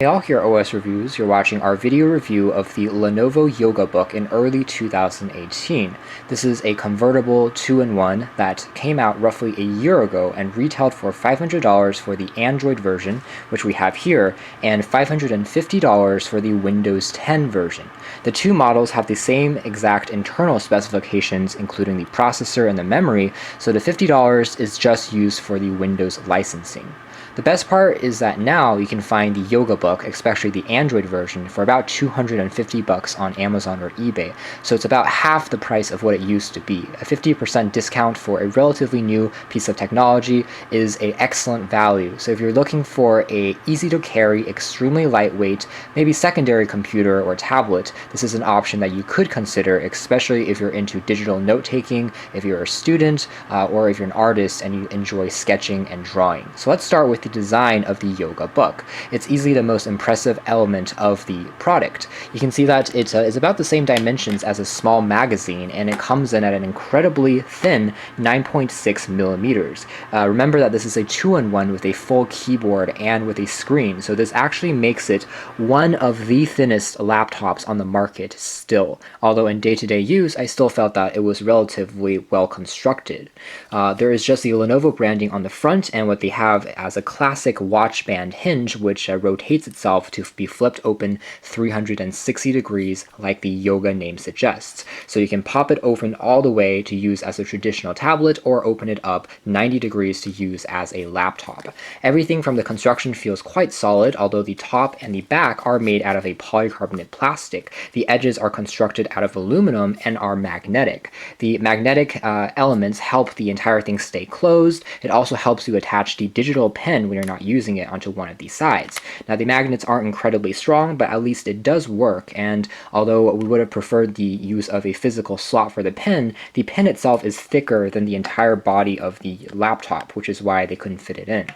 Hey all, here at OS Reviews. You're watching our video review of the Lenovo Yoga Book in early 2018. This is a convertible 2-in-1 that came out roughly a year ago and retailed for $500 for the Android version, which we have here, and $550 for the Windows 10 version. The two models have the same exact internal specifications, including the processor and the memory, so the $50 is just used for the Windows licensing. The best part is that now you can find the Yoga Book, especially the Android version, for about $250 on Amazon or eBay, so it's about half the price of what it used to be. A 50% discount for a relatively new piece of technology is an excellent value. So if you're looking for a easy to carry, extremely lightweight, maybe secondary computer or tablet, this is an option that you could consider, especially if you're into digital note-taking, if you're a student, or if you're an artist and you enjoy sketching and drawing. So let's start with the design of the Yoga Book. It's easily the most impressive element of the product. You can see that it is about the same dimensions as a small magazine, and it comes in at an incredibly thin 9.6 millimeters. Remember that this is a 2-in-1 with a full keyboard and with a screen, so this actually makes it one of the thinnest laptops on the market still. Although in day-to-day use, I still felt that it was relatively well constructed. There is just the Lenovo branding on the front, and what they have as a classic watch band hinge, which rotates itself to be flipped open 360 degrees like the Yoga name suggests. So you can pop it open all the way to use as a traditional tablet, or open it up 90 degrees to use as a laptop. Everything from the construction feels quite solid, although the top and the back are made out of a polycarbonate plastic. The edges are constructed out of aluminum and are magnetic. The magnetic elements help the entire thing stay closed. It also helps you attach the digital pen when you're not using it onto one of these sides. Now the magnets aren't incredibly strong, but at least it does work, and although we would have preferred the use of a physical slot for the pen itself is thicker than the entire body of the laptop, which is why they couldn't fit it in.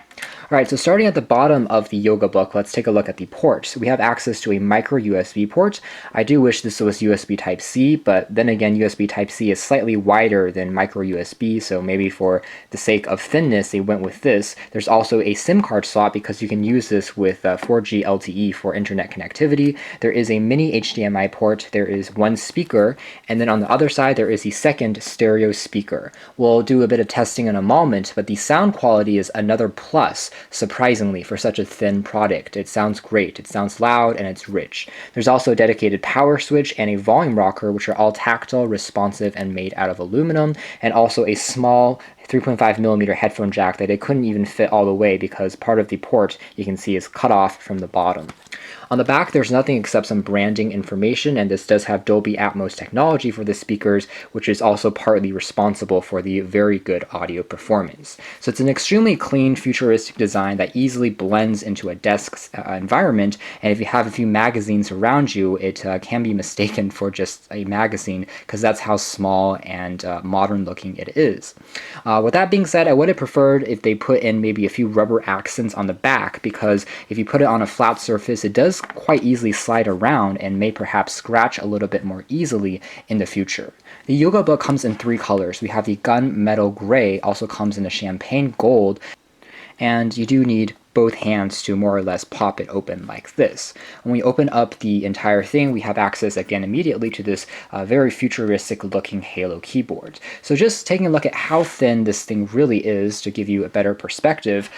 Alright, so starting at the bottom of the Yoga Book, let's take a look at the ports. We have access to a micro USB port. I do wish this was USB Type-C, but then again, USB Type-C is slightly wider than micro USB, so maybe for the sake of thinness, they went with this. There's also a SIM card slot because you can use this with 4G LTE for internet connectivity. There is a mini HDMI port, there is one speaker, and then on the other side, there is the second stereo speaker. We'll do a bit of testing in a moment, but the sound quality is another plus, surprisingly, for such a thin product. It sounds great, it sounds loud, and it's rich. There's also a dedicated power switch and a volume rocker, which are all tactile, responsive, and made out of aluminum, and also a small 3.5 millimeter headphone jack that it couldn't even fit all the way because part of the port, you can see, is cut off from the bottom. On the back, there's nothing except some branding information, and this does have Dolby Atmos technology for the speakers, which is also partly responsible for the very good audio performance. So it's an extremely clean, futuristic design that easily blends into a desk's environment, and if you have a few magazines around you, it can be mistaken for just a magazine, because that's how small and modern looking it is. With that being said, I would have preferred if they put in maybe a few rubber accents on the back, because if you put it on a flat surface, it does quite easily slide around and may perhaps scratch a little bit more easily in the future. The Yoga Book comes in 3 colors. We have the gunmetal gray, also comes in a champagne gold, and you do need both hands to more or less pop it open like this. When we open up the entire thing, we have access again immediately to this very futuristic looking Halo keyboard. So just taking a look at how thin this thing really is to give you a better perspective,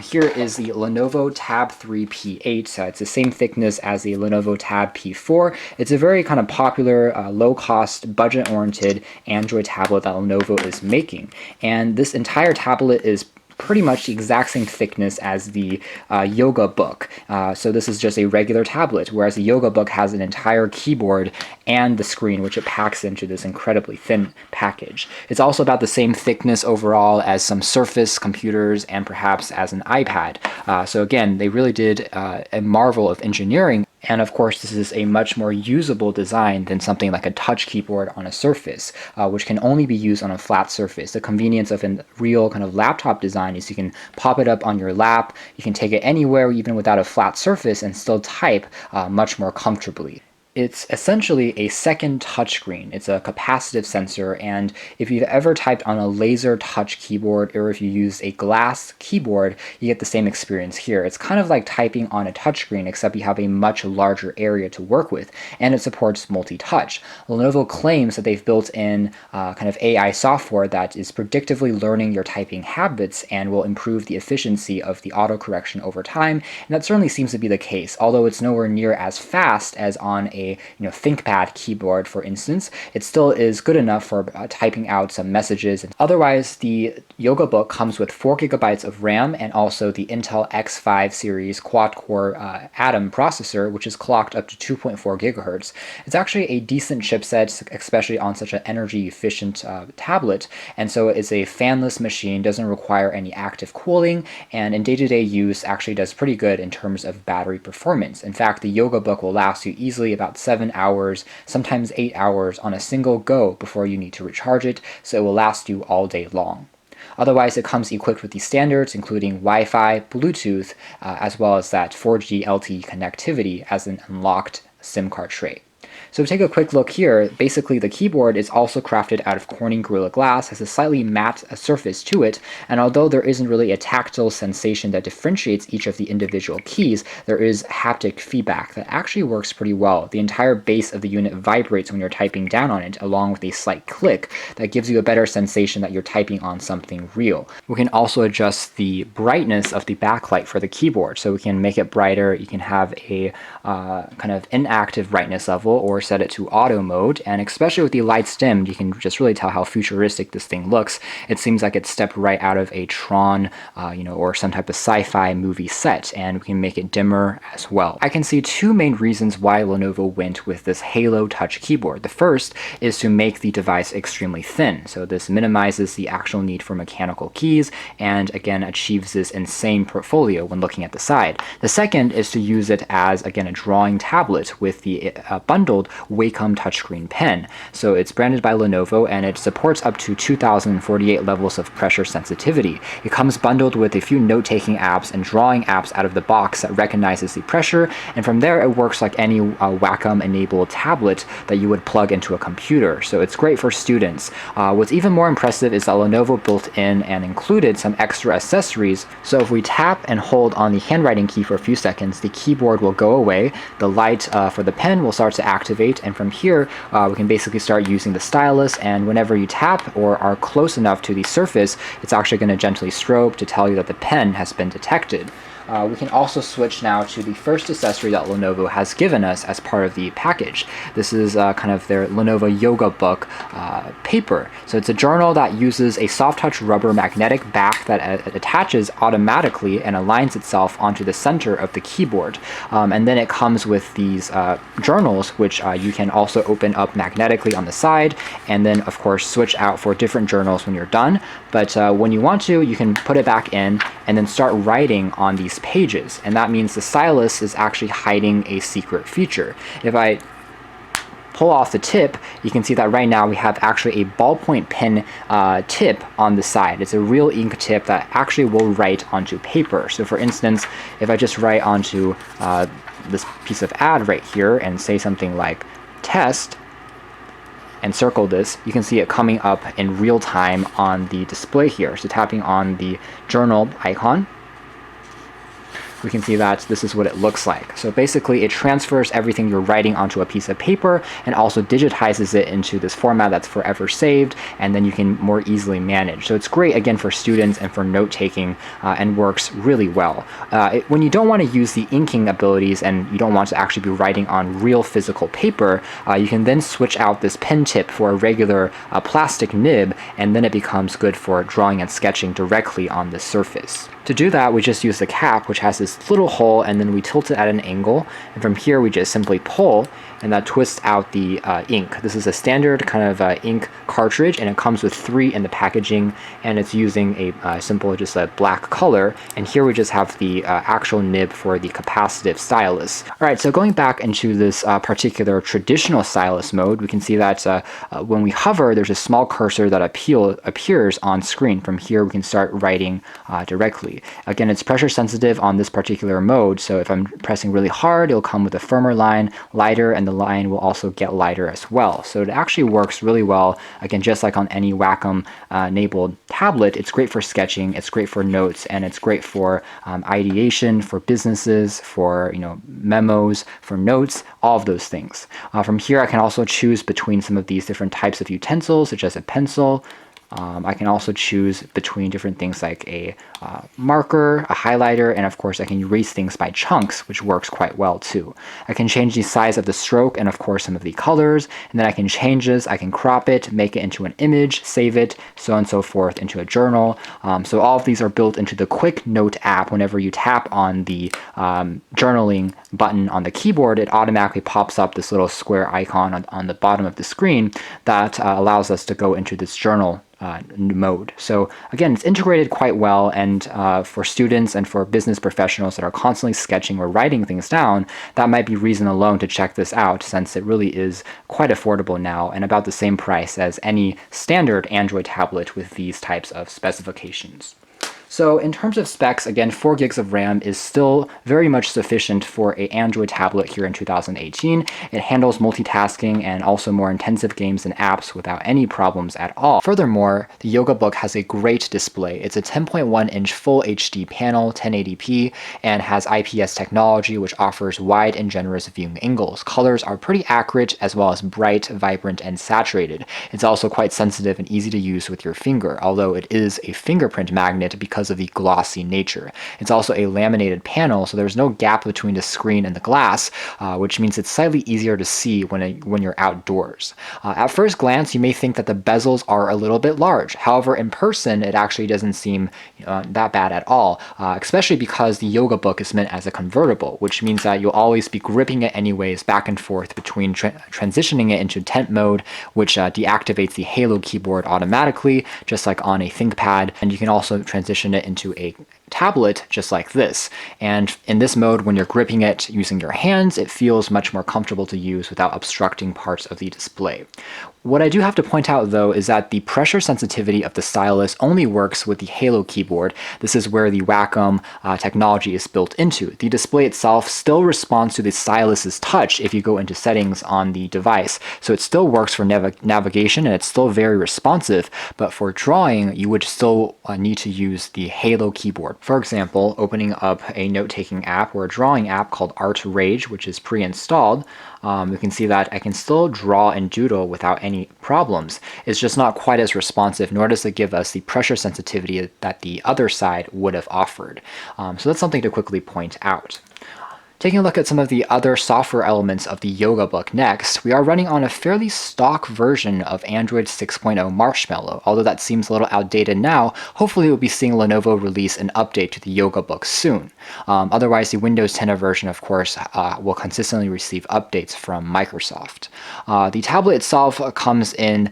here is the Lenovo Tab 3 P8. It's the same thickness as the Lenovo Tab P4. It's a very kind of popular, low-cost, budget-oriented Android tablet that Lenovo is making. And this entire tablet is pretty much the exact same thickness as the Yoga Book. So this is just a regular tablet, whereas the Yoga Book has an entire keyboard and the screen, which it packs into this incredibly thin package. It's also about the same thickness overall as some Surface computers and perhaps as an iPad. So again, they really did a marvel of engineering. And of course, this is a much more usable design than something like a touch keyboard on a Surface, which can only be used on a flat surface. The convenience of a real kind of laptop design is you can pop it up on your lap, you can take it anywhere even without a flat surface and still type much more comfortably. It's essentially a second touchscreen. It's a capacitive sensor, and if you've ever typed on a laser touch keyboard or if you use a glass keyboard, you get the same experience here. It's kind of like typing on a touchscreen, except you have a much larger area to work with, and it supports multi-touch. Lenovo claims that they've built in kind of AI software that is predictively learning your typing habits and will improve the efficiency of the autocorrection over time, and that certainly seems to be the case. Although it's nowhere near as fast as on a ThinkPad keyboard, for instance, it still is good enough for typing out some messages. Otherwise, the Yoga book comes with 4 gigabytes of RAM and also the Intel X5 series quad-core Atom processor, which is clocked up to 2.4 gigahertz. It's actually a decent chipset, especially on such an energy-efficient tablet, and so it's a fanless machine, doesn't require any active cooling, and in day-to-day use actually does pretty good in terms of battery performance. In fact, the Yoga book will last you easily about 7 hours, sometimes 8 hours on a single go before you need to recharge it, so it will last you all day long. Otherwise, it comes equipped with the standards, including Wi-Fi, Bluetooth, as well as that 4G LTE connectivity as an unlocked SIM card tray. So take a quick look here. Basically, the keyboard is also crafted out of Corning Gorilla Glass, has a slightly matte surface to it, and although there isn't really a tactile sensation that differentiates each of the individual keys, there is haptic feedback that actually works pretty well. The entire base of the unit vibrates when you're typing down on it, along with a slight click that gives you a better sensation that you're typing on something real. We can also adjust the brightness of the backlight for the keyboard, so we can make it brighter. You can have a kind of inactive brightness level or set it to auto mode, and especially with the lights dimmed, you can just really tell how futuristic this thing looks. It seems like it stepped right out of a Tron, or some type of sci-fi movie set, and we can make it dimmer as well. I can see 2 main reasons why Lenovo went with this Halo Touch keyboard. The first is to make the device extremely thin, so this minimizes the actual need for mechanical keys, and again achieves this insane portfolio when looking at the side. The second is to use it as, again, a drawing tablet with the bundled Wacom touchscreen pen. So it's branded by Lenovo, and it supports up to 2048 levels of pressure sensitivity. It comes bundled with a few note-taking apps and drawing apps out of the box that recognizes the pressure, and from there it works like any Wacom-enabled tablet that you would plug into a computer. So it's great for students. What's even more impressive is that Lenovo built in and included some extra accessories. So if we tap and hold on the handwriting key for a few seconds, the keyboard will go away, the light for the pen will start to activate, and from here we can basically start using the stylus, and whenever you tap or are close enough to the surface, it's actually going to gently strobe to tell you that the pen has been detected. We can also switch now to the first accessory that Lenovo has given us as part of the package. This is kind of their Lenovo Yoga book paper. So it's a journal that uses a soft touch rubber magnetic back that attaches automatically and aligns itself onto the center of the keyboard. And then it comes with these journals, which you can also open up magnetically on the side, and then of course switch out for different journals when you're done. But when you want to, you can put it back in and then start writing on these pages, and that means the stylus is actually hiding a secret feature. If I pull off the tip, you can see that right now we have actually a ballpoint pen tip on the side. It's a real ink tip that actually will write onto paper. So for instance, if I just write onto this piece of ad right here and say something like test and circle this, you can see it coming up in real time on the display here. So tapping on the journal icon, we can see that this is what it looks like. So basically it transfers everything you're writing onto a piece of paper and also digitizes it into this format that's forever saved, and then you can more easily manage. So it's great again for students and for note-taking, and works really well. When you don't want to use the inking abilities and you don't want to actually be writing on real physical paper, you can then switch out this pen tip for a regular plastic nib, and then it becomes good for drawing and sketching directly on the surface. To do that, we just use the cap, which has this little hole, and then we tilt it at an angle, and from here we just simply pull, and that twists out the ink. This is a standard kind of ink cartridge, and it comes with 3 in the packaging, and it's using a simple, just a black color, and here we just have the actual nib for the capacitive stylus. Alright, so going back into this particular traditional stylus mode, we can see that when we hover, there's a small cursor that appears on screen. From here we can start writing directly. automatically. Again, it's pressure sensitive on this particular mode, so if I'm pressing really hard, it'll come with a firmer line, lighter, and the line will also get lighter as well. So it actually works really well. Again, just like on any Wacom enabled tablet, it's great for sketching, it's great for notes, and it's great for ideation, for businesses, for memos, for notes, all of those things. From here, I can also choose between some of these different types of utensils, such as a pencil. I can also choose between different things like a marker, a highlighter, and of course I can erase things by chunks, which works quite well too. I can change the size of the stroke and of course some of the colors, and then I can change this, I can crop it, make it into an image, save it, so on and so forth, into a journal. So all of these are built into the Quick Note app. Whenever you tap on the journaling button on the keyboard, it automatically pops up this little square icon on the bottom of the screen that allows us to go into this journal mode. So again, it's integrated quite well, and for students and for business professionals that are constantly sketching or writing things down, that might be reason alone to check this out, since it really is quite affordable now and about the same price as any standard Android tablet with these types of specifications. So in terms of specs, again, 4 gigs of RAM is still very much sufficient for an Android tablet here in 2018. It handles multitasking and also more intensive games and apps without any problems at all. Furthermore, the Yoga Book has a great display. It's a 10.1-inch Full HD panel, 1080p, and has IPS technology, which offers wide and generous viewing angles. Colors are pretty accurate, as well as bright, vibrant, and saturated. It's also quite sensitive and easy to use with your finger, although it is a fingerprint magnet because of the glossy nature. It's also a laminated panel, so there's no gap between the screen and the glass, which means it's slightly easier to see when you're outdoors. At first glance, you may think that the bezels are a little bit large. However, in person, it actually doesn't seem that bad at all, especially because the Yoga Book is meant as a convertible, which means that you'll always be gripping it anyways back and forth between transitioning it into tent mode, which deactivates the Halo keyboard automatically, just like on a ThinkPad, and you can also transition it into a tablet just like this. And in this mode, when you're gripping it using your hands, it feels much more comfortable to use without obstructing parts of the display. What I do have to point out though is that the pressure sensitivity of the stylus only works with the Halo keyboard. This is where the Wacom technology is built into. The display itself still responds to the stylus's touch if you go into settings on the device. So it still works for navigation and it's still very responsive, but for drawing, you would still need to use the Halo keyboard. For example, opening up a note-taking app or a drawing app called Art Rage, which is pre-installed, you can see that I can still draw and doodle without any problems. It's just not quite as responsive, nor does it give us the pressure sensitivity that the other side would have offered. So that's something to quickly point out. Taking a look at some of the other software elements of the Yoga Book next, we are running on a fairly stock version of Android 6.0 Marshmallow. Although that seems a little outdated now, hopefully we'll be seeing Lenovo release an update to the Yoga Book soon. Otherwise, the Windows 10 version, of course, will consistently receive updates from Microsoft. The tablet itself comes in,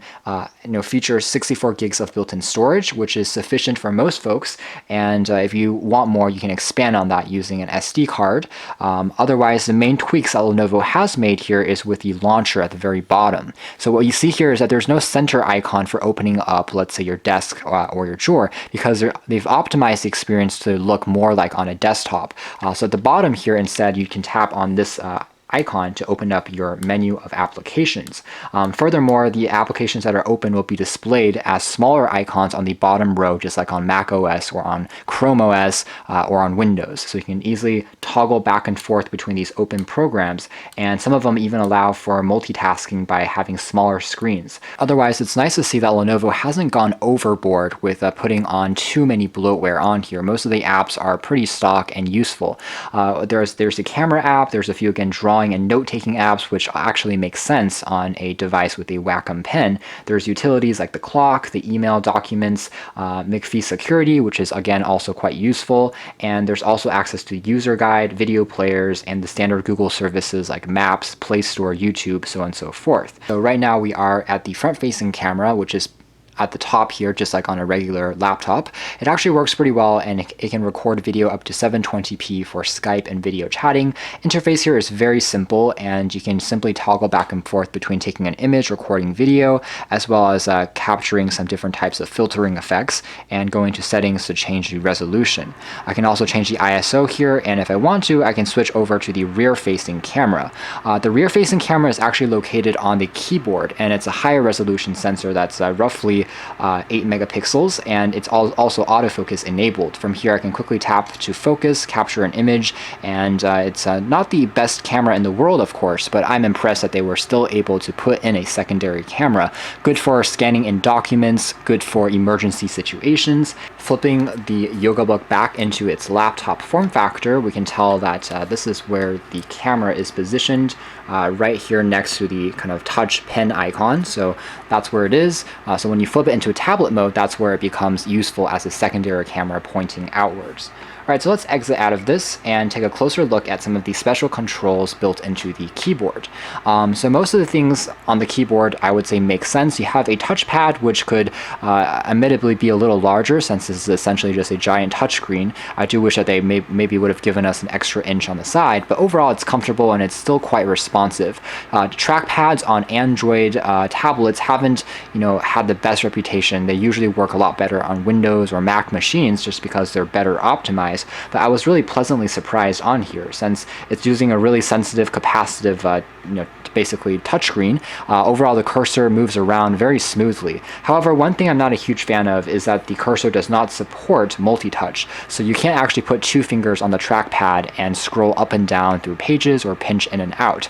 features 64 gigs of built-in storage, which is sufficient for most folks, and if you want more, you can expand on that using an SD card. Otherwise, the main tweaks that Lenovo has made here is with the launcher at the very bottom. So what you see here is that there's no center icon for opening up, let's say, your desk or your drawer, because they've optimized the experience to look more like on a desktop. So at the bottom here, instead, you can tap on this icon to open up your menu of applications. Furthermore, the applications that are open will be displayed as smaller icons on the bottom row, just like on Mac OS or on Chrome OS or on Windows. So you can easily toggle back and forth between these open programs, and some of them even allow for multitasking by having smaller screens. Otherwise, it's nice to see that Lenovo hasn't gone overboard with putting on too many bloatware on here. Most of the apps are pretty stock and useful. There's the camera app, there's a few, again, drawing and note-taking apps, which actually make sense on a device with a Wacom pen. There's utilities like the clock, the email documents, McAfee security, which is again also quite useful, and there's also access to user guide, video players, and the standard Google services like Maps, Play Store, YouTube, so on and so forth. So right now we are at the front-facing camera, which is at the top here, just like on a regular laptop. It actually works pretty well, and it can record video up to 720p for Skype and video chatting. Interface here is very simple, and you can simply toggle back and forth between taking an image, recording video, as well as capturing some different types of filtering effects, and going to settings to change the resolution. I can also change the ISO here, and if I want to, I can switch over to the rear-facing camera. The rear-facing camera is actually located on the keyboard, and it's a higher resolution sensor that's roughly 8 megapixels, and it's also autofocus enabled. From here I can quickly tap to focus, capture an image, and it's not the best camera in the world, of course, but I'm impressed that they were still able to put in a secondary camera. Good for scanning in documents, good for emergency situations. Flipping the Yoga book back into its laptop form factor, we can tell that this is where the camera is positioned, right here next to the kind of touch pen icon. So that's where it is. So when you flip it into a tablet mode, that's where it becomes useful as a secondary camera pointing outwards. Alright, so let's exit out of this and take a closer look at some of the special controls built into the keyboard. So most of the things on the keyboard I would say make sense. You have a touchpad, which could admittedly be a little larger since this is essentially just a giant touchscreen. I do wish that they maybe would have given us an extra inch on the side, but overall it's comfortable and it's still quite responsive. Trackpads on Android tablets haven't, had the best reputation. They usually work a lot better on Windows or Mac machines just because they're better optimized. But I was really pleasantly surprised on here, since it's using a really sensitive, capacitive, basically touchscreen. Overall, the cursor moves around very smoothly. However, one thing I'm not a huge fan of is that the cursor does not support multi-touch, so you can't actually put 2 fingers on the trackpad and scroll up and down through pages or pinch in and out,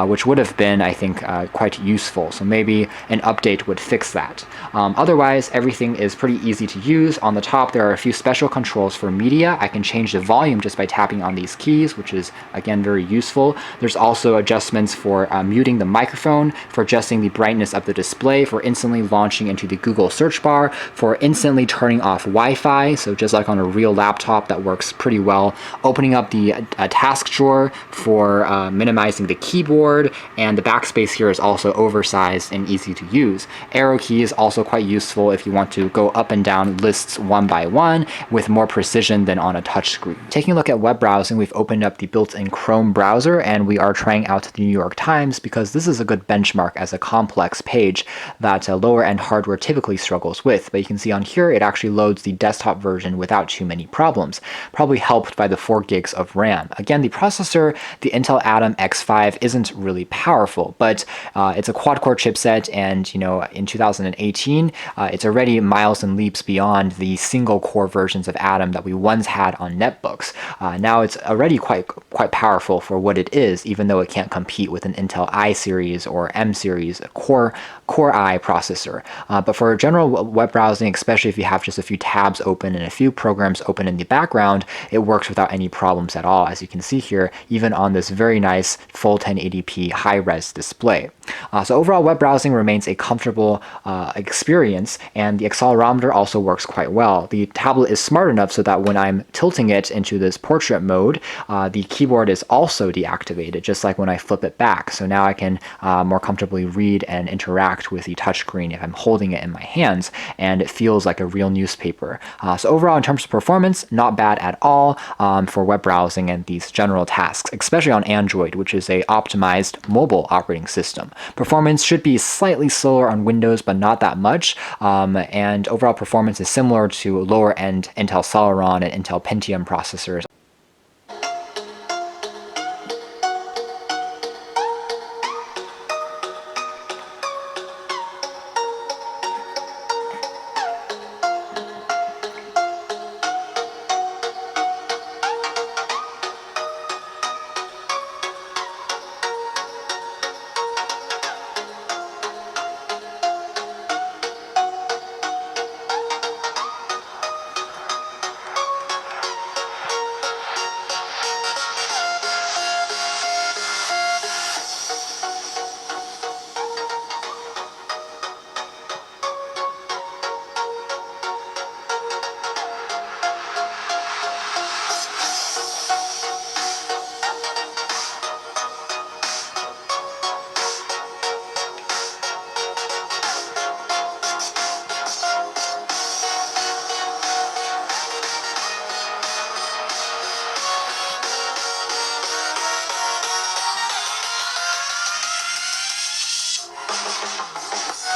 which would have been, I think, quite useful. So maybe an update would fix that. Otherwise, everything is pretty easy to use. On the top, there are a few special controls for media. I can change the volume just by tapping on these keys, which is, again, very useful. There's also adjustments for muting the microphone, for adjusting the brightness of the display, for instantly launching into the Google search bar, for instantly turning off Wi-Fi, so just like on a real laptop, that works pretty well. Opening up the task drawer for minimizing the keyboard, and the backspace here is also oversized and easy to use. Arrow key is also quite useful if you want to go up and down lists one by one with more precision than on a touchscreen. Taking a look at web browsing, we've opened up the built-in Chrome browser, and we are trying out the New York Times because this is a good benchmark as a complex page that lower-end hardware typically struggles with. But you can see on here it actually loads the desktop version without too many problems, probably helped by the 4 gigs of RAM. Again, the processor, the Intel Atom X5, isn't really powerful, but it's a quad-core chipset, and in 2018 it's already miles and leaps beyond the single-core versions of Atom that we once had on netbooks. Now it's already quite powerful for what it is, even though it can't compete with an Intel i series or M series Core i processor. But for general web browsing, especially if you have just a few tabs open and a few programs open in the background, it works without any problems at all, as you can see here, even on this very nice full 1080p high-res display. So overall, web browsing remains a comfortable experience, and the accelerometer also works quite well. The tablet is smart enough so that when I'm tilting it into this portrait mode, the keyboard is also deactivated, just like when I flip it back. So now I can more comfortably read and interact with the touchscreen if I'm holding it in my hands, and it feels like a real newspaper. So overall, in terms of performance, not bad at all for web browsing and these general tasks, especially on Android, which is a optimized mobile operating system. Performance should be slightly slower on Windows, but not that much, and overall performance is similar to lower-end Intel Celeron and Intel Pentium processors.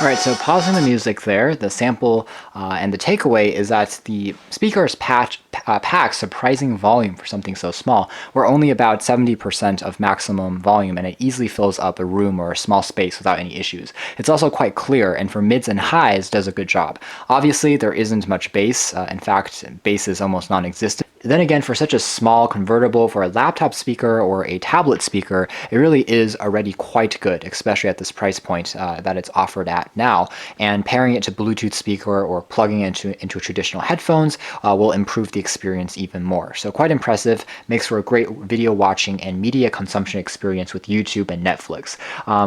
Alright, so pausing the music there, the sample and the takeaway is that the speakers pack surprising volume for something so small. We're only about 70% of maximum volume, and it easily fills up a room or a small space without any issues. It's also quite clear, and for mids and highs does a good job. Obviously, there isn't much bass. In fact, bass is almost non-existent. Then again, for such a small convertible for a laptop speaker or a tablet speaker, it really is already quite good, especially at this price point that it's offered at now. And pairing it to Bluetooth speaker or plugging it into traditional headphones will improve the experience even more. So quite impressive, makes for a great video watching and media consumption experience with YouTube and Netflix.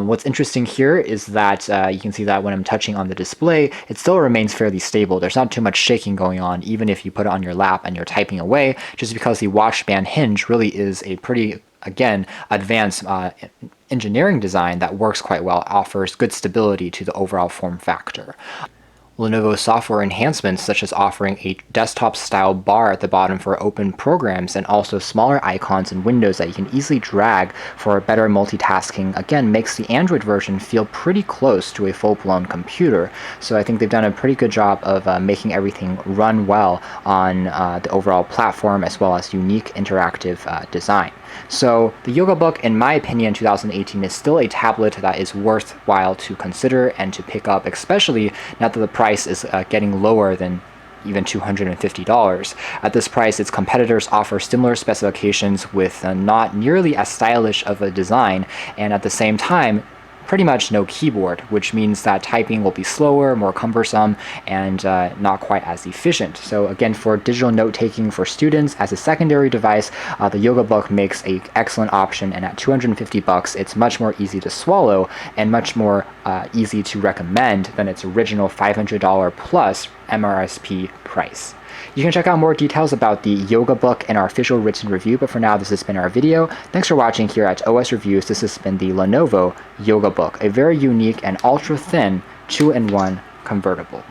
What's interesting here is that you can see that when I'm touching on the display, it still remains fairly stable. There's not too much shaking going on, even if you put it on your lap and you're typing away, just because the watch band hinge really is a pretty, again, advanced engineering design that works quite well, offers good stability to the overall form factor. Lenovo software enhancements, such as offering a desktop-style bar at the bottom for open programs and also smaller icons and windows that you can easily drag for better multitasking, again, makes the Android version feel pretty close to a full-blown computer. So I think they've done a pretty good job of making everything run well on the overall platform, as well as unique interactive design. So the Yoga Book, in my opinion, 2018 is still a tablet that is worthwhile to consider and to pick up, especially now that the price is getting lower than even $250. At this price, its competitors offer similar specifications with not nearly as stylish of a design, and at the same time, pretty much no keyboard, which means that typing will be slower, more cumbersome, and not quite as efficient. So again, for digital note-taking for students as a secondary device, the Yoga Book makes an excellent option, and at $250, it's much more easy to swallow and much more easy to recommend than its original $500 plus MRSP price. You can check out more details about the Yoga Book in our official written review, but for now, this has been our video. Thanks for watching here at OS Reviews. This has been the Lenovo Yoga Book, a very unique and ultra-thin 2-in-1 convertible.